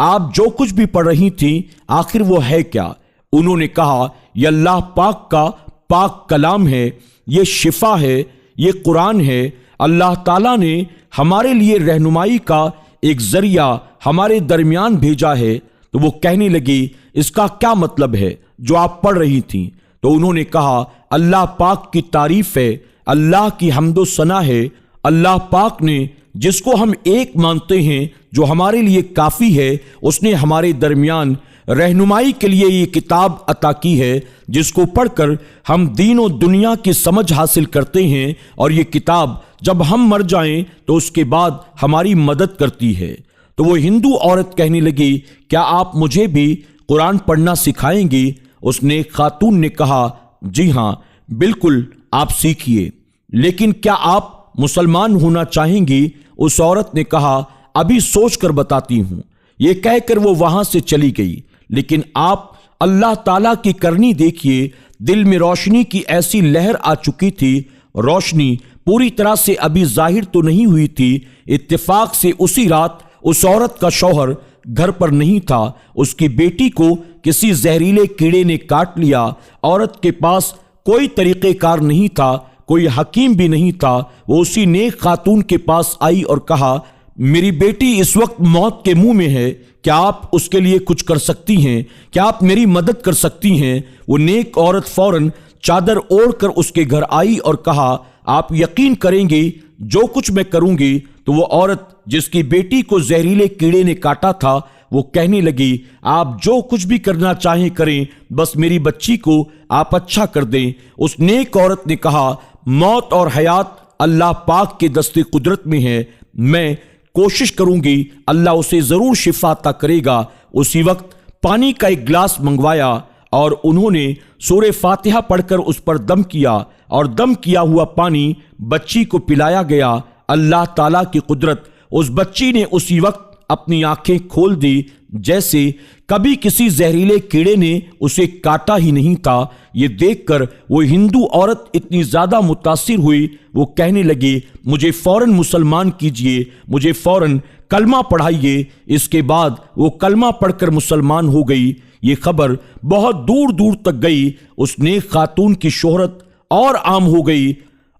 آپ جو کچھ بھی پڑھ رہی تھیں آخر وہ ہے کیا؟ انہوں نے کہا یہ اللہ پاک کا پاک کلام ہے، یہ شفا ہے، یہ قرآن ہے۔ اللہ تعالیٰ نے ہمارے لیے رہنمائی کا ایک ذریعہ ہمارے درمیان بھیجا ہے۔ تو وہ کہنے لگی اس کا کیا مطلب ہے جو آپ پڑھ رہی تھیں؟ تو انہوں نے کہا اللہ پاک کی تعریف ہے، اللہ کی حمد و ثنا ہے۔ اللہ پاک نے جس کو ہم ایک مانتے ہیں، جو ہمارے لیے کافی ہے، اس نے ہمارے درمیان رہنمائی کے لیے یہ کتاب عطا کی ہے، جس کو پڑھ کر ہم دین و دنیا کی سمجھ حاصل کرتے ہیں، اور یہ کتاب جب ہم مر جائیں تو اس کے بعد ہماری مدد کرتی ہے۔ تو وہ ہندو عورت کہنے لگی کیا آپ مجھے بھی قرآن پڑھنا سکھائیں گی؟ اس نے خاتون نے کہا جی ہاں بالکل، آپ سیکھیے، لیکن کیا آپ مسلمان ہونا چاہیں گی؟ اس عورت نے کہا ابھی سوچ کر بتاتی ہوں۔ یہ کہہ کر وہ وہاں سے چلی گئی۔ لیکن آپ اللہ تعالیٰ کی کرنی دیکھیے، دل میں روشنی کی ایسی لہر آ چکی تھی۔ روشنی پوری طرح سے ابھی ظاہر تو نہیں ہوئی تھی۔ اتفاق سے اسی رات اس عورت کا شوہر گھر پر نہیں تھا۔ اس کی بیٹی کو کسی زہریلے کیڑے نے کاٹ لیا۔ عورت کے پاس کوئی طریقہ کار نہیں تھا، کوئی حکیم بھی نہیں تھا۔ وہ اسی نیک خاتون کے پاس آئی اور کہا میری بیٹی اس وقت موت کے منہ میں ہے، کیا آپ اس کے لیے کچھ کر سکتی ہیں؟ کیا آپ میری مدد کر سکتی ہیں؟ وہ نیک عورت فوراً چادر اوڑھ کر اس کے گھر آئی اور کہا آپ یقین کریں گے جو کچھ میں کروں گی۔ تو وہ عورت جس کی بیٹی کو زہریلے کیڑے نے کاٹا تھا، وہ کہنے لگی آپ جو کچھ بھی کرنا چاہیں کریں، بس میری بچی کو آپ اچھا کر دیں۔ اس نیک عورت نے کہا موت اور حیات اللہ پاک کے دست قدرت میں ہے، میں کوشش کروں گی، اللہ اسے ضرور شفا عطا کرے گا۔ اسی وقت پانی کا ایک گلاس منگوایا اور انہوں نے سورہ فاتحہ پڑھ کر اس پر دم کیا، اور دم کیا ہوا پانی بچی کو پلایا گیا۔ اللہ تعالیٰ کی قدرت، اس بچی نے اسی وقت اپنی آنکھیں کھول دی، جیسے کبھی کسی زہریلے کیڑے نے اسے کاٹا ہی نہیں تھا۔ یہ دیکھ کر وہ ہندو عورت اتنی زیادہ متاثر ہوئی، وہ کہنے لگی مجھے فوراً مسلمان کیجئے، مجھے فوراً کلمہ پڑھائیے۔ اس کے بعد وہ کلمہ پڑھ کر مسلمان ہو گئی۔ یہ خبر بہت دور دور تک گئی۔ اس نیک خاتون کی شہرت اور عام ہو گئی،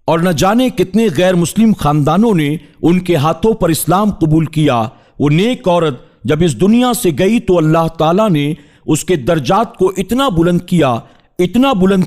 اور نہ جانے کتنے غیر مسلم خاندانوں نے ان کے ہاتھوں پر اسلام قبول کیا۔ وہ نیک عورت جب اس دنیا سے گئی تو اللہ تعالیٰ نے اس کے درجات کو اتنا بلند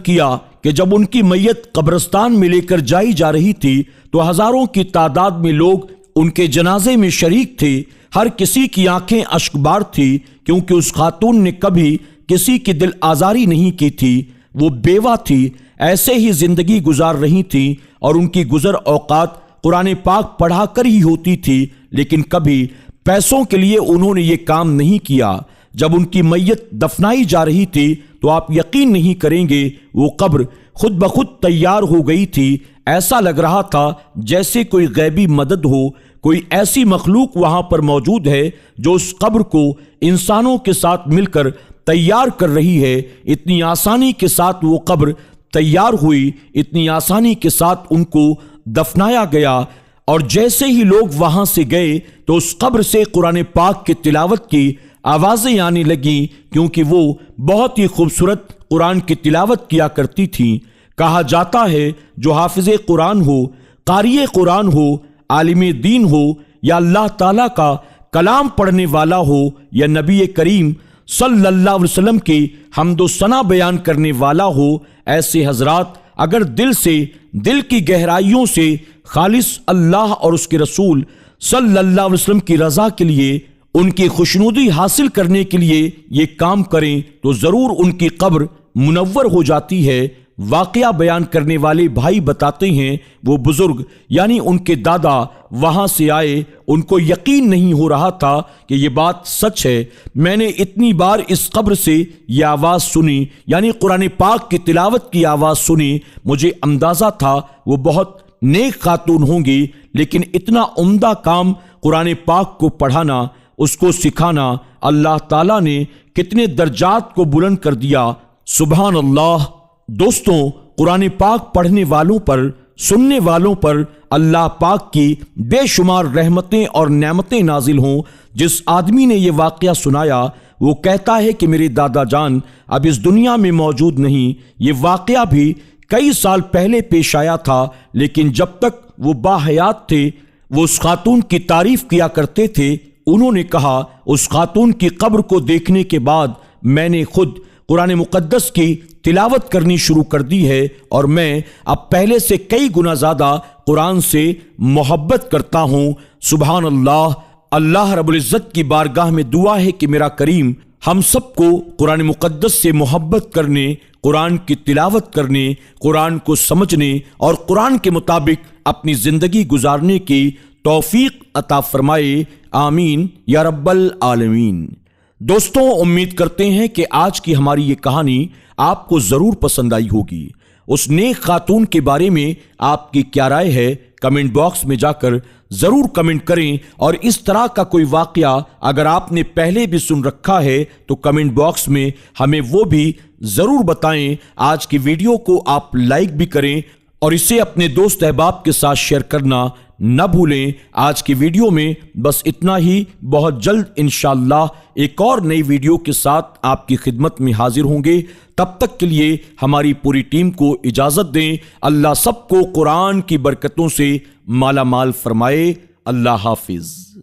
کیا کہ جب ان کی میت قبرستان میں لے کر جائی جا رہی تھی تو ہزاروں کی تعداد میں لوگ ان کے جنازے میں شریک تھے۔ ہر کسی کی آنکھیں اشک بار تھی، کیونکہ اس خاتون نے کبھی کسی کی دل آزاری نہیں کی تھی۔ وہ بیوہ تھی، ایسے ہی زندگی گزار رہی تھی، اور ان کی گزر اوقات قرآن پاک پڑھا کر ہی ہوتی تھی، لیکن کبھی پیسوں کے لیے انہوں نے یہ کام نہیں کیا۔ جب ان کی میت دفنائی جا رہی تھی تو آپ یقین نہیں کریں گے وہ قبر خود بخود تیار ہو گئی تھی۔ ایسا لگ رہا تھا جیسے کوئی غیبی مدد ہو، کوئی ایسی مخلوق وہاں پر موجود ہے جو اس قبر کو انسانوں کے ساتھ مل کر تیار کر رہی ہے۔ اتنی آسانی کے ساتھ وہ قبر تیار ہوئی، اتنی آسانی کے ساتھ ان کو دفنایا گیا، اور جیسے ہی لوگ وہاں سے گئے تو اس قبر سے قرآن پاک کی تلاوت کی آوازیں آنے لگیں، کیونکہ وہ بہت ہی خوبصورت قرآن کی تلاوت کیا کرتی تھیں۔ کہا جاتا ہے جو حافظ قرآن ہو، قاری قرآن ہو، عالم دین ہو، یا اللہ تعالیٰ کا کلام پڑھنے والا ہو، یا نبی کریم صلی اللہ علیہ وسلم کی حمد و ثنا بیان کرنے والا ہو، ایسے حضرات اگر دل کی گہرائیوں سے خالص اللہ اور اس کے رسول صلی اللہ علیہ وسلم کی رضا کے لیے، ان کی خوشنودی حاصل کرنے کے لیے یہ کام کریں تو ضرور ان کی قبر منور ہو جاتی ہے۔ واقعہ بیان کرنے والے بھائی بتاتے ہیں وہ بزرگ یعنی ان کے دادا وہاں سے آئے، ان کو یقین نہیں ہو رہا تھا کہ یہ بات سچ ہے۔ میں نے اتنی بار اس قبر سے یہ آواز سنی، یعنی قرآن پاک کی تلاوت کی آواز سنی، مجھے اندازہ تھا وہ بہت نیک خاتون ہوں گی، لیکن اتنا عمدہ کام قرآن پاک کو پڑھانا، اس کو سکھانا، اللہ تعالیٰ نے کتنے درجات کو بلند کر دیا۔ سبحان اللہ۔ دوستوں، قرآن پاک پڑھنے والوں پر سننے والوں پر اللہ پاک کی بے شمار رحمتیں اور نعمتیں نازل ہوں۔ جس آدمی نے یہ واقعہ سنایا وہ کہتا ہے کہ میرے دادا جان اب اس دنیا میں موجود نہیں، یہ واقعہ بھی کئی سال پہلے پیش آیا تھا، لیکن جب تک وہ باحیات تھے وہ اس خاتون کی تعریف کیا کرتے تھے۔ انہوں نے کہا اس خاتون کی قبر کو دیکھنے کے بعد میں نے خود قرآن مقدس کی تلاوت کرنی شروع کر دی ہے اور میں اب پہلے سے کئی گنا زیادہ قرآن سے محبت کرتا ہوں۔ سبحان اللہ۔ اللہ رب العزت کی بارگاہ میں دعا ہے کہ میرا کریم ہم سب کو قرآن مقدس سے محبت کرنے، قرآن کی تلاوت کرنے، قرآن کو سمجھنے اور قرآن کے مطابق اپنی زندگی گزارنے کی توفیق عطا فرمائے، آمین یا رب العالمین۔ دوستوں، امید کرتے ہیں کہ آج کی ہماری یہ کہانی آپ کو ضرور پسند آئی ہوگی۔ اس نیک خاتون کے بارے میں آپ کی کیا رائے ہے؟ کمنٹ باکس میں جا کر ضرور کمنٹ کریں، اور اس طرح کا کوئی واقعہ اگر آپ نے پہلے بھی سن رکھا ہے تو کمنٹ باکس میں ہمیں وہ بھی ضرور بتائیں۔ آج کی ویڈیو کو آپ لائک بھی کریں اور اسے اپنے دوست احباب کے ساتھ شیئر کرنا نہ بھولیں۔ آج کی ویڈیو میں بس اتنا ہی۔ بہت جلد انشاءاللہ ایک اور نئی ویڈیو کے ساتھ آپ کی خدمت میں حاضر ہوں گے۔ تب تک کے لیے ہماری پوری ٹیم کو اجازت دیں۔ اللہ سب کو قرآن کی برکتوں سے مالا مال فرمائے۔ اللہ حافظ۔